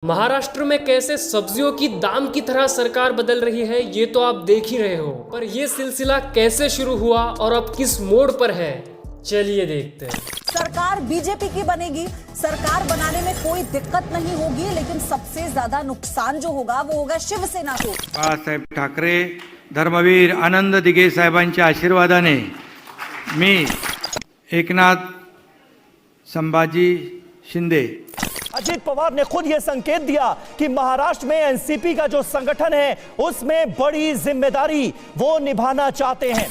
महाराष्ट्र में कैसे सब्जियों की दाम की तरह सरकार बदल रही है ये तो आप देख ही रहे हो, पर ये सिलसिला कैसे शुरू हुआ और अब किस मोड़ पर है, चलिए देखते हैं। सरकार बीजेपी की बनेगी। सरकार बनाने में कोई दिक्कत नहीं होगी, लेकिन सबसे ज्यादा नुकसान जो होगा वो होगा शिवसेना को। बाळासाहेब ठाकरे, धर्मवीर आनंद दिघे साहेबांच्या आशीर्वादाने मी एकनाथ संभाजी शिंदे। अजित पवार ने खुद यह संकेत दिया कि महाराष्ट्र में एनसीपी का जो संगठन है उसमें बड़ी जिम्मेदारी वो निभाना चाहते हैं।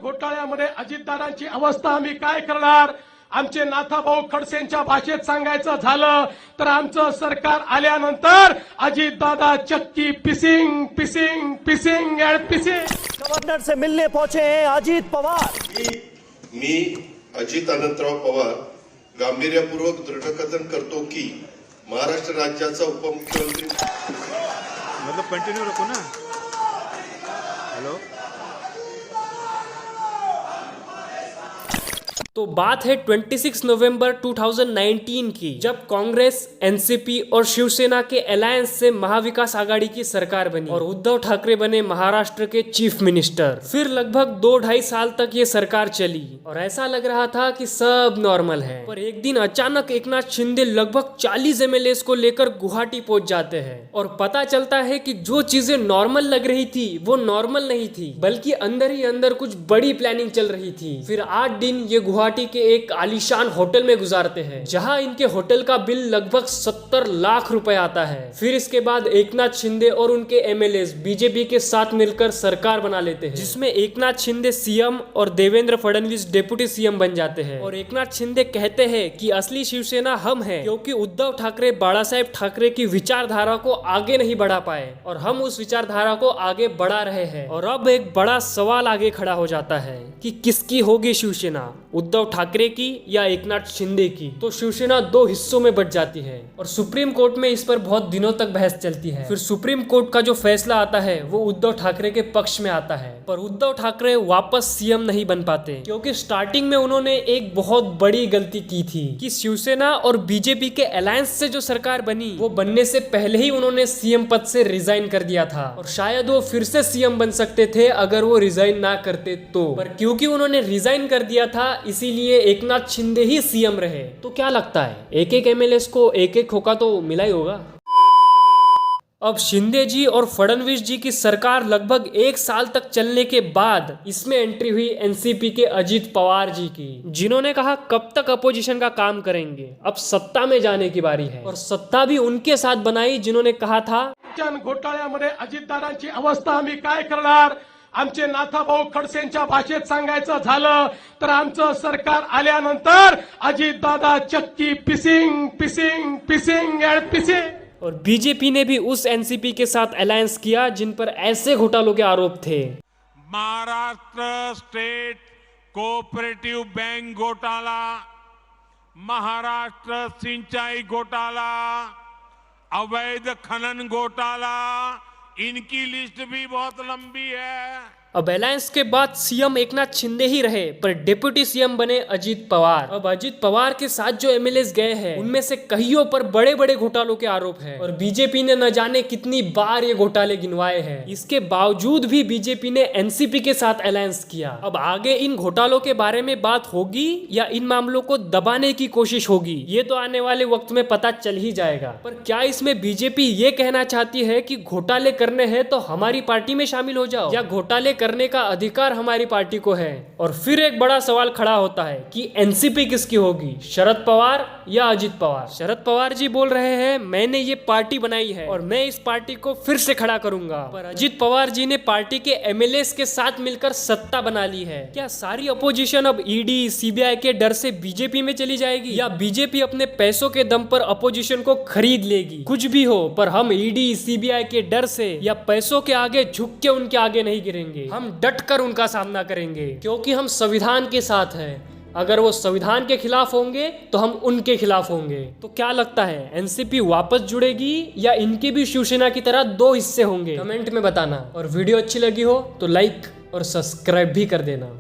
घोटाळ्यामध्ये अजितदादांची अवस्था आम्ही काय करणार? आमचे नाथाभाऊ खडसेंच्या भाषेत सांगायचं झालं तर आमचं सरकार आल्यानंतर अजितदादा चक्की पिसिंग पिसिंग पिसिंग एंड पिसिंग। गवर्नर से मिलने पहुंचे हैं अजित पवार। मी अजित अनंतराव पवार गांभीर्यपूर्वक दृढकथन करतो की महाराष्ट्र राज्याचा उपमुख्यमंत्री मतलब कंटिन्यू रखो ना। हेलो, तो बात है 26 नवंबर 2019 की, जब कांग्रेस, एनसीपी और शिवसेना के अलायंस से महाविकास आघाड़ी की सरकार बनी और उद्धव ठाकरे बने महाराष्ट्र के चीफ मिनिस्टर। फिर लगभग 2-2.5 साल तक ये सरकार चली और ऐसा लग रहा था कि सब नॉर्मल है, पर एक दिन अचानक एकनाथ शिंदे लगभग 40 एमएलए को लेकर गुवाहाटी पहुंच जाते हैं और पता चलता है कि जो चीजें नॉर्मल लग रही थी वो नॉर्मल नहीं थी, बल्कि अंदर ही अंदर कुछ बड़ी प्लानिंग चल रही थी। फिर 8 दिन ये गुवाहाटी के एक आलीशान होटल में गुजारते हैं, जहां इनके होटल का बिल लगभग 70 लाख रुपए आता है। फिर इसके बाद एकनाथ शिंदे और उनके एमएलए बीजेपी के साथ मिलकर सरकार बना लेते हैं, जिसमें एकनाथ शिंदे सीएम और देवेंद्र फडणवीस डिप्टी सीएम बन जाते हैं। और एकनाथ शिंदे कहते हैं कि असली शिवसेना हम हैं, क्योंकि उद्धव ठाकरे बाळासाहेब ठाकरे की विचारधारा को आगे नहीं बढ़ा पाए और हम उस विचारधारा को आगे बढ़ा रहे हैं। और अब एक बड़ा सवाल आगे खड़ा हो जाता है कि किसकी होगी शिवसेना, उद्धव ठाकरे की या एकनाथ शिंदे की। तो शिवसेना 2 हिस्सों में बट जाती है और सुप्रीम कोर्ट में इस पर बहुत दिनों तक बहस चलती है। फिर सुप्रीम कोर्ट का जो फैसला आता है वो उद्धव ठाकरे के पक्ष में आता है, पर उद्धव ठाकरे वापस सीएम नहीं बन पाते, क्योंकि स्टार्टिंग में उन्होंने एक बहुत बड़ी गलती की थी कि शिवसेना और बीजेपी के अलायंस से जो सरकार बनी वो बनने से पहले ही उन्होंने सीएम पद से रिजाइन कर दिया था और शायद वो फिर से सीएम बन सकते थे अगर वो रिजाइन ना करते तो, पर क्योंकि उन्होंने रिजाइन कर दिया था इसीलिए एकनाथ शिंदे ही सीएम रहे। तो क्या लगता है, एक एमएलए को एक खोखा तो मिला ही होगा। अब शिंदे जी और फडणवीस जी की सरकार लगभग 1 साल तक चलने के बाद इसमें एंट्री हुई एनसीपी के अजित पवार जी की, जिन्होंने कहा कब तक अपोजिशन का काम करेंगे, अब सत्ता में जाने की बारी है। और सत्ता भी उनके साथ बनाई जिन्होंने कहा था घोटाळ्यामध्ये अजितदादांची अवस्था आम्ही काय करणार? आमचे नाथाभाऊ खडसेंच्या भाषेत सांगायचं झालं तर आमचं सरकार आल्यानंतर अजितदादा चक्की पिसिंग पिसिंग पिसिंग एंड पिसिंग। और बीजेपी ने भी उस एनसीपी के साथ अलायंस किया जिन पर ऐसे घोटालों के आरोप थे। महाराष्ट्र स्टेट कोऑपरेटिव बैंक घोटाला, महाराष्ट्र सिंचाई घोटाला, अवैध खनन घोटाला, इनकी लिस्ट भी बहुत लंबी है। अब अलायंस के बाद सीएम एकनाथ शिंदे ही रहे, पर डिप्टी सीएम बने अजित पवार। अब अजित पवार के साथ जो एमएलए गए हैं उनमें से कईयों पर बड़े बड़े घोटालों के आरोप हैं और बीजेपी ने न जाने कितनी बार ये घोटाले गिनवाए हैं। इसके बावजूद भी बीजेपी ने एनसीपी के साथ अलायंस किया। अब आगे इन घोटालों के बारे में बात होगी या इन मामलों को दबाने की कोशिश होगी, ये तो आने वाले वक्त में पता चल ही जाएगा। पर क्या इसमें बीजेपी ये कहना चाहती है कि घोटाले करने हैं तो हमारी पार्टी में शामिल हो जाओ, या घोटाले करने का अधिकार हमारी पार्टी को है? और फिर एक बड़ा सवाल खड़ा होता है कि एनसीपी किसकी होगी, शरद पवार या अजित पवार? शरद पवार जी बोल रहे हैं मैंने ये पार्टी बनाई है और मैं इस पार्टी को फिर से खड़ा करूंगा, पर अजित पवार जी ने पार्टी के एमएलए के साथ मिलकर सत्ता बना ली है। क्या सारी अपोजिशन अब ईडी सीबीआई के डर से बीजेपी में चली जाएगी, या बीजेपी अपने पैसों के दम पर अपोजिशन को खरीद लेगी? कुछ भी हो, पर हम ईडी सीबीआई के डर से या पैसों के आगे झुक के उनके आगे नहीं गिरेंगे। हम डट कर उनका सामना करेंगे, क्योंकि हम संविधान के साथ हैं। अगर वो संविधान के खिलाफ होंगे तो हम उनके खिलाफ होंगे। तो क्या लगता है, एनसीपी वापस जुड़ेगी या इनके भी शिवसेना की तरह 2 हिस्से होंगे? कमेंट में बताना। और वीडियो अच्छी लगी हो तो लाइक और सब्सक्राइब भी कर देना।